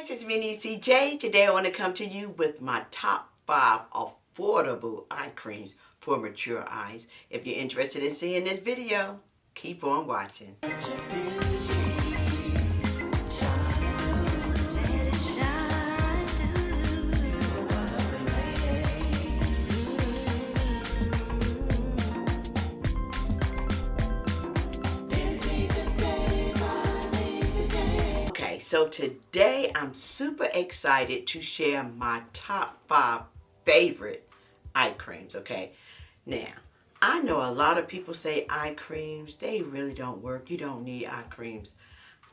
guys, it's me, CJ. Today I want to come to you with my top 5 affordable eye creams for mature eyes. If you're interested in seeing this video, keep on watching. So today I'm super excited to share my top 5 favorite eye creams, okay? Now, I know a lot of people say eye creams, they really don't work. You don't need eye creams.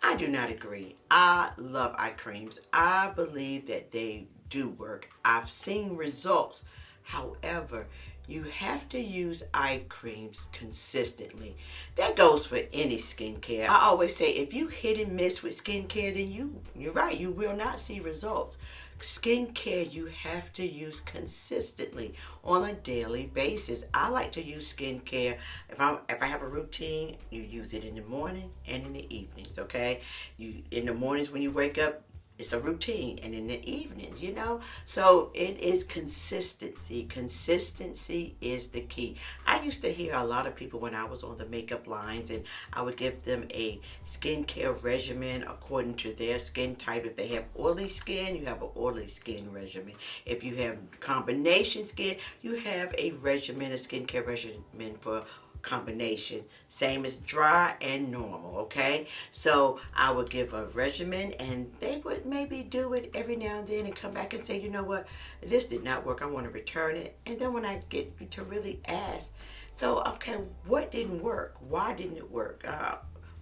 I do not agree. I love eye creams. I believe that they do work. I've seen results. However, you have to use eye creams consistently. That goes for any skincare. I always say if you hit and miss with skincare, then you're right, you will not see results. Skincare you have to use consistently on a daily basis. I like to use skincare if I have a routine. You use it in the morning and in the evenings, okay? In the mornings when you wake up, it's a routine, and in the evenings, you know. So it is consistency. Consistency is the key. I used to hear a lot of people when I was on the makeup lines, and I would give them a skincare regimen according to their skin type. If they have oily skin, you have an oily skin regimen. If you have combination skin, you have a regimen, a skincare regimen for combination, same as dry and normal, okay? So I would give a regimen, and they would maybe do it every now and then and come back and say, you know what, this did not work, I want to return it. And then when I get to really ask, so okay, what didn't work? Why didn't it work?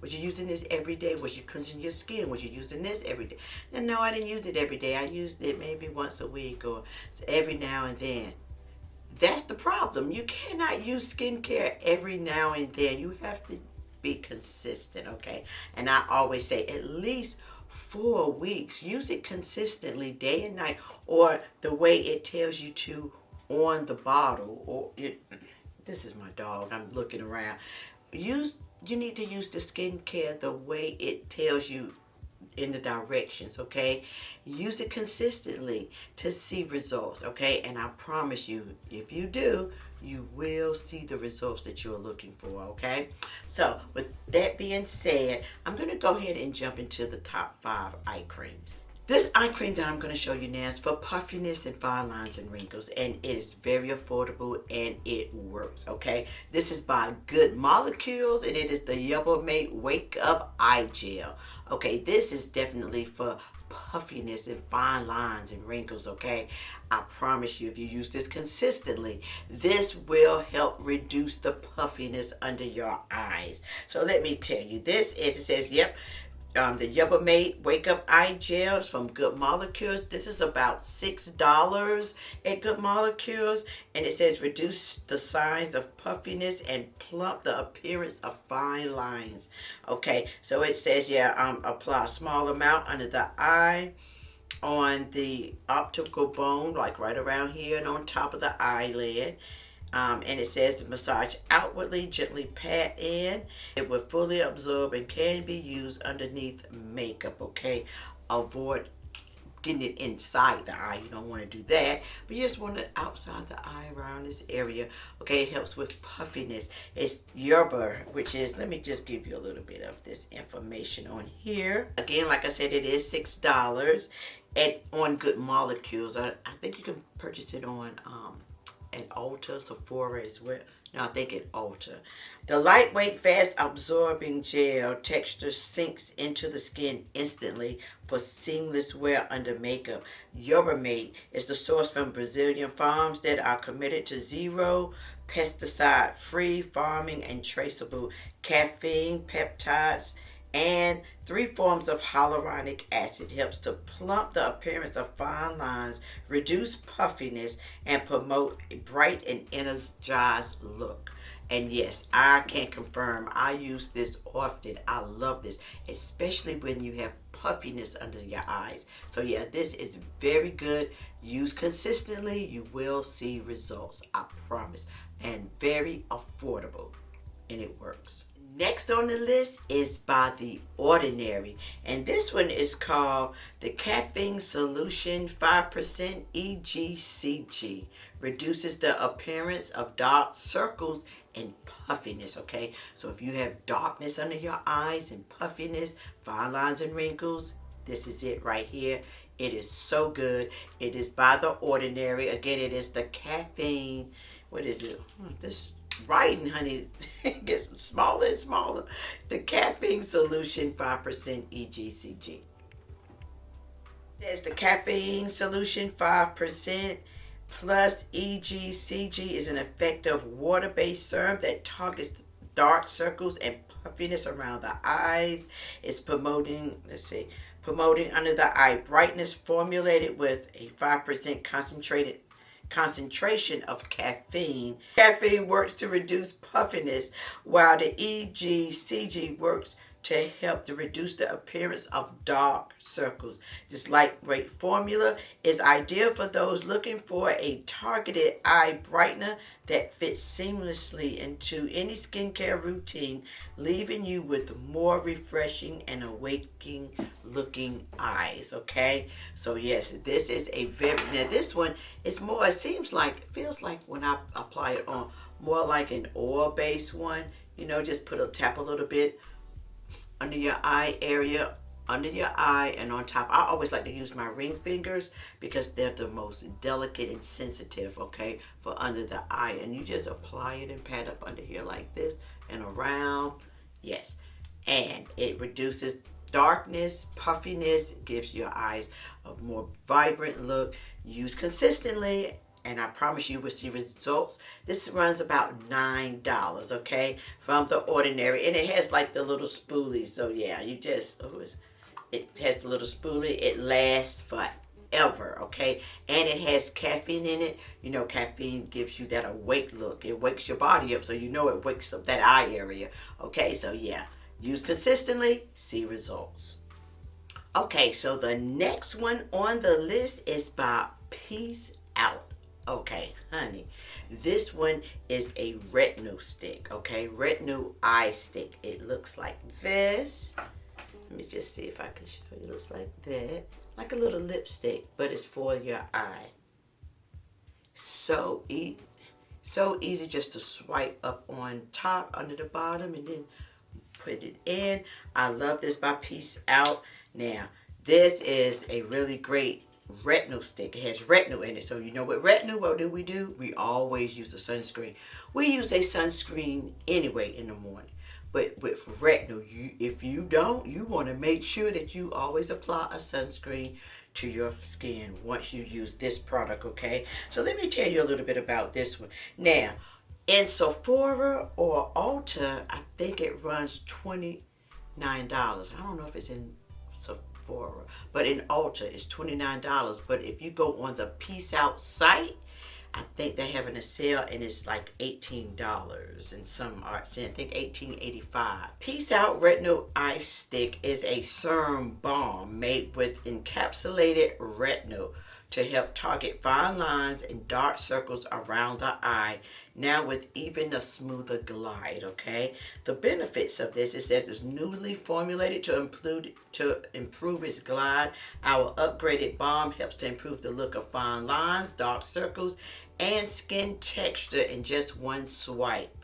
Was you using this every day? Was you cleansing your skin? Was you using this every day? No, I didn't use it every day. I used it maybe once a week or every now and then. That's the problem. You cannot use skincare every now and then. You have to be consistent, okay? And I always say at least 4 weeks. Use it consistently, day and night, or the way it tells you to on the bottle. This is my dog. I'm looking around. You need to use the skincare the way it tells you in the directions, okay? Use it consistently to see results, okay? And I promise you, if you do, you will see the results that you're looking for, okay? So with that being said, I'm going to go ahead and jump into the top 5 eye creams. This eye cream that I'm going to show you now is for puffiness and fine lines and wrinkles, and it is very affordable and it works, okay? This is by Good Molecules, and it is the Yuba Mate Wake Up Eye Gel. Okay, this is definitely for puffiness and fine lines and wrinkles, okay? I promise you, if you use this consistently, this will help reduce the puffiness under your eyes. So let me tell you, this is, it says, yep, the Yuba Mate Wake Up Eye Gel is from Good Molecules. This is about $6 at Good Molecules, and it says reduce the signs of puffiness and plump the appearance of fine lines. Okay, so it says, yeah, apply a small amount under the eye, on the optical bone, like right around here, and on top of the eyelid. And it says massage outwardly, gently pat in. It will fully absorb and can be used underneath makeup, okay? Avoid getting it inside the eye. You don't want to do that, but you just want it outside the eye, around this area, okay? It helps with puffiness. It's Yuba, which is, let me just give you a little bit of this information on here. Again, like I said, it is $6 on Good Molecules. I think you can purchase it on at Ulta, Sephora as well. No, I think at Ulta. The lightweight, fast absorbing gel texture sinks into the skin instantly for seamless wear under makeup. Yuba Mate is the source from Brazilian farms that are committed to zero pesticide-free farming and traceable caffeine, peptides, and 3 forms of hyaluronic acid. Helps to plump the appearance of fine lines, reduce puffiness, and promote a bright and energized look. And yes, I can confirm, I use this often. I love this, especially when you have puffiness under your eyes. So yeah, this is very good. Use consistently, you will see results, I promise. And very affordable, and it works. Next on the list is by The Ordinary, and this one is called the Caffeine Solution 5% EGCG. Reduces the appearance of dark circles and puffiness, okay? So if you have darkness under your eyes and puffiness, fine lines and wrinkles, this is it right here. It is so good. It is by The Ordinary. Again, it is the caffeine. What is it? This writing, honey, gets smaller and smaller. The Caffeine Solution 5% EGCG. It says the Caffeine Solution 5% plus EGCG is an effective water-based serum that targets dark circles and puffiness around the eyes. It's promoting, promoting under the eye brightness, formulated with a 5% concentration of caffeine. Caffeine works to reduce puffiness, while the EGCG works to help to reduce the appearance of dark circles. This lightweight formula is ideal for those looking for a targeted eye brightener that fits seamlessly into any skincare routine, leaving you with more refreshing and awakening looking eyes. Okay, so yes, this is a very, now this one is more, it seems like, feels like when I apply it on, more like an oil based one. You know, just tap a little bit under your eye area, under your eye, and on top. I always like to use my ring fingers because they're the most delicate and sensitive, okay, for under the eye. And you just apply it and pat up under here like this and around. Yes, and it reduces darkness, puffiness, gives your eyes a more vibrant look. Use consistently, and I promise you will see results. This runs about $9, okay, from The Ordinary. And it has like the little spoolie. So yeah, you just, it has the little spoolie. It lasts forever, okay? And it has caffeine in it. You know, caffeine gives you that awake look. It wakes your body up, so you know it wakes up that eye area, okay? So yeah, use consistently, see results. Okay, so the next one on the list is by Peace Out. Okay, honey, this one is a retinol stick, okay? Retinol eye stick. It looks like this. Let me just see if I can show you. It looks like that. Like a little lipstick, but it's for your eye. So easy just to swipe up on top, under the bottom, and then put it in. I love this by Peace Out. Now, this is a really great retinol stick. It has retinol in it. So you know what retinol, what do? We always use a sunscreen. We use a sunscreen anyway in the morning. But with retinol, if you don't, you want to make sure that you always apply a sunscreen to your skin once you use this product, okay? So let me tell you a little bit about this one. Now, in Sephora or Ulta, I think it runs $29. I don't know if it's in Sephora, but in Ulta it's $29. But if you go on the Peace Out site, I think they're having a sale and it's like $18, and some are saying I think $18.85. Peace Out Retinol Eye Stick is a serum balm made with encapsulated retinol to help target fine lines and dark circles around the eye, now with even a smoother glide, okay? The benefits of this is that it's newly formulated to improve its glide. Our upgraded balm helps to improve the look of fine lines, dark circles, and skin texture in just one swipe.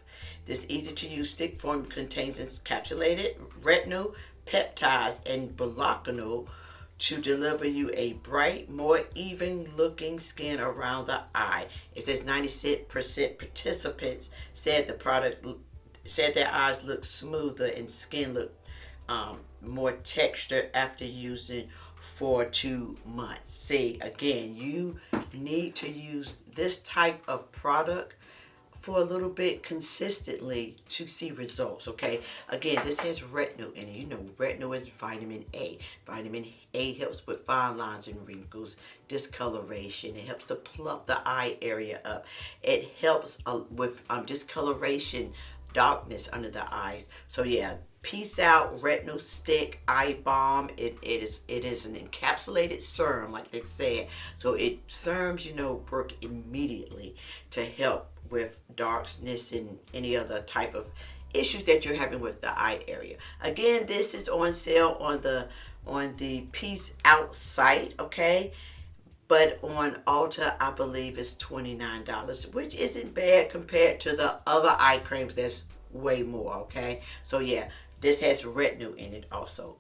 This easy-to-use stick form contains encapsulated retinol, peptides, and bolocanol to deliver you a bright, more even looking skin around the eye. It says 90% participants said their eyes look smoother and skin look more textured after using for 2 months. See, again, you need to use this type of product for a little bit consistently to see results, okay? Again, this has retinol in it. You know, retinol is vitamin A. Vitamin A helps with fine lines and wrinkles, discoloration. It helps to plump the eye area up. It helps with discoloration, darkness under the eyes. So yeah, Peace Out Retinol Stick Eye Balm. It is an encapsulated serum, like they said. So it serums, you know, work immediately to help with darkness and any other type of issues that you're having with the eye area. Again, this is on sale on the Peace Out site, okay? But on Ulta, I believe it's $29, which isn't bad compared to the other eye creams that's way more, okay? So yeah, this has retinol in it also.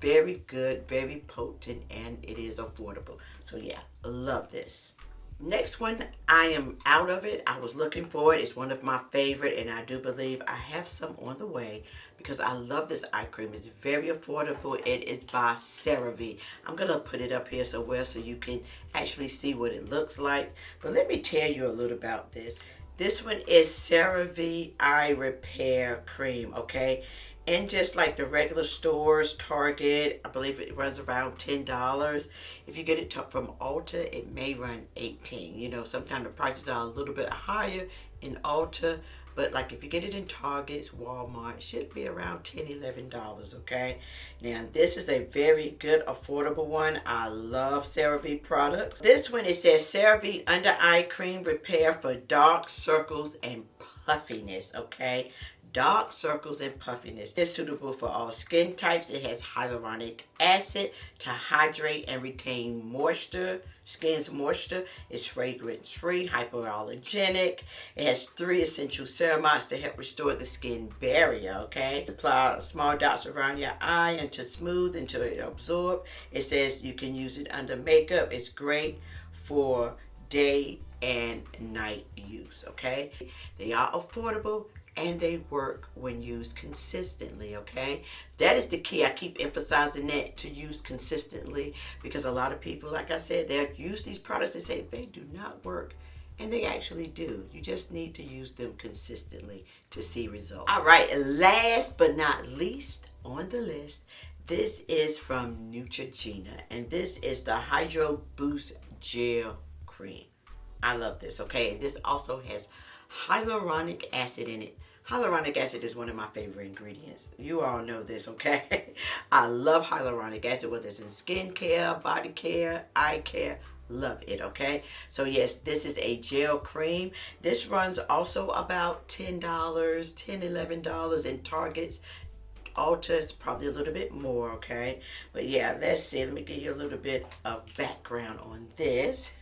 Very good, very potent, and it is affordable. So yeah, love this. Next one, I am out of it. I was looking for it. It's one of my favorite, and I do believe I have some on the way because I love this eye cream. It's very affordable. It is by CeraVe. I'm going to put it up here somewhere so you can actually see what it looks like. But let me tell you a little about this. This one is CeraVe Eye Repair Cream, okay? And just like the regular stores, Target, I believe it runs around $10. If you get it from Ulta, it may run $18. You know, sometimes the prices are a little bit higher in Ulta. But like if you get it in Target, Walmart, it should be around $10, $11, okay? Now, this is a very good, affordable one. I love CeraVe products. This one, it says CeraVe Under Eye Cream Repair for Dark Circles and Puffiness, okay? Dark circles and puffiness. It's suitable for all skin types. It has hyaluronic acid to hydrate and retain moisture, skin's moisture. It's fragrance-free, hypoallergenic. It has 3 essential ceramides to help restore the skin barrier, okay? Apply small dots around your eye and to smooth until it absorbs. It says you can use it under makeup. It's great for day and night use, okay? They are affordable and they work when used consistently, okay? That is the key. I keep emphasizing that, to use consistently, because a lot of people, like I said, they'll use these products and say they do not work, and they actually do. You just need to use them consistently to see results. All right, last but not least on the list, this is from Neutrogena, and this is the Hydro Boost Gel Cream. I love this, okay? And this also has hyaluronic acid in it. Hyaluronic acid is one of my favorite ingredients. You all know this, okay? I love hyaluronic acid, whether it's in skincare, body care, eye care. Love it, okay? So yes, this is a gel cream. This runs also about $10, $10, $11 in Targets. Ulta is probably a little bit more, okay? But yeah, let's see. Let me give you a little bit of background on this.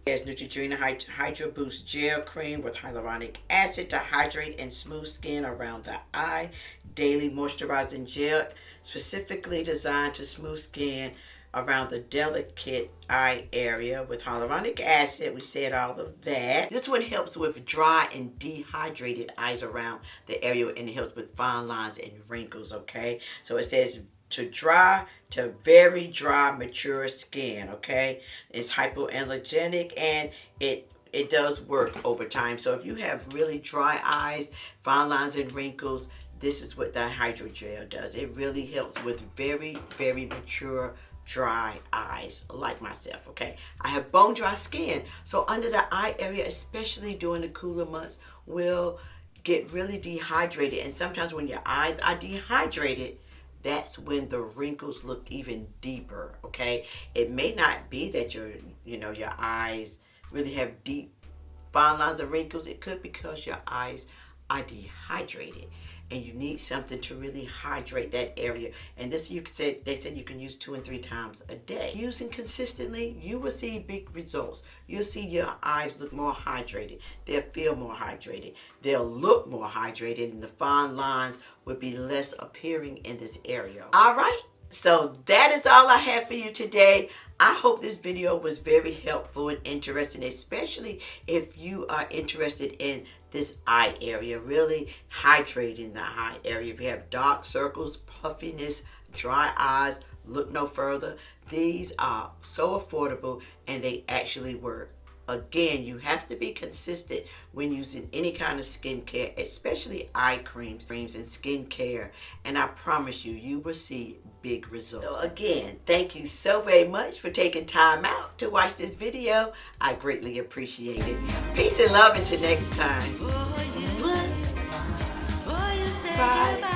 There's Neutrogena Hydro Boost Gel Cream with hyaluronic acid to hydrate and smooth skin around the eye. Daily moisturizing gel specifically designed to smooth skin around the delicate eye area with hyaluronic acid. We said all of that. This one helps with dry and dehydrated eyes around the area, and it helps with fine lines and wrinkles, okay? So it says to dry to very dry, mature skin, okay? It's hypoallergenic, and it does work over time. So if you have really dry eyes, fine lines and wrinkles, this is what that hydrogel does. It really helps with very, very mature dry eyes like myself, okay? I have bone dry skin, so under the eye area, especially during the cooler months, will get really dehydrated. And sometimes when your eyes are dehydrated, that's when the wrinkles look even deeper, okay? It may not be that your eyes really have deep fine lines and wrinkles. It could be because your eyes are dehydrated, and you need something to really hydrate that area. And this, they said you can use 2 and 3 times a day. Using consistently, you will see big results. You'll see your eyes look more hydrated. They'll feel more hydrated. They'll look more hydrated, and the fine lines will be less appearing in this area. All right, so that is all I have for you today. I hope this video was very helpful and interesting, especially if you are interested in this eye area, really hydrating the eye area. If you have dark circles, puffiness, dry eyes, look no further. These are so affordable, and they actually work. Again, you have to be consistent when using any kind of skincare, especially eye creams and skincare. And I promise you, you will see big results. So again, thank you so very much for taking time out to watch this video. I greatly appreciate it. Peace and love until next time. Bye.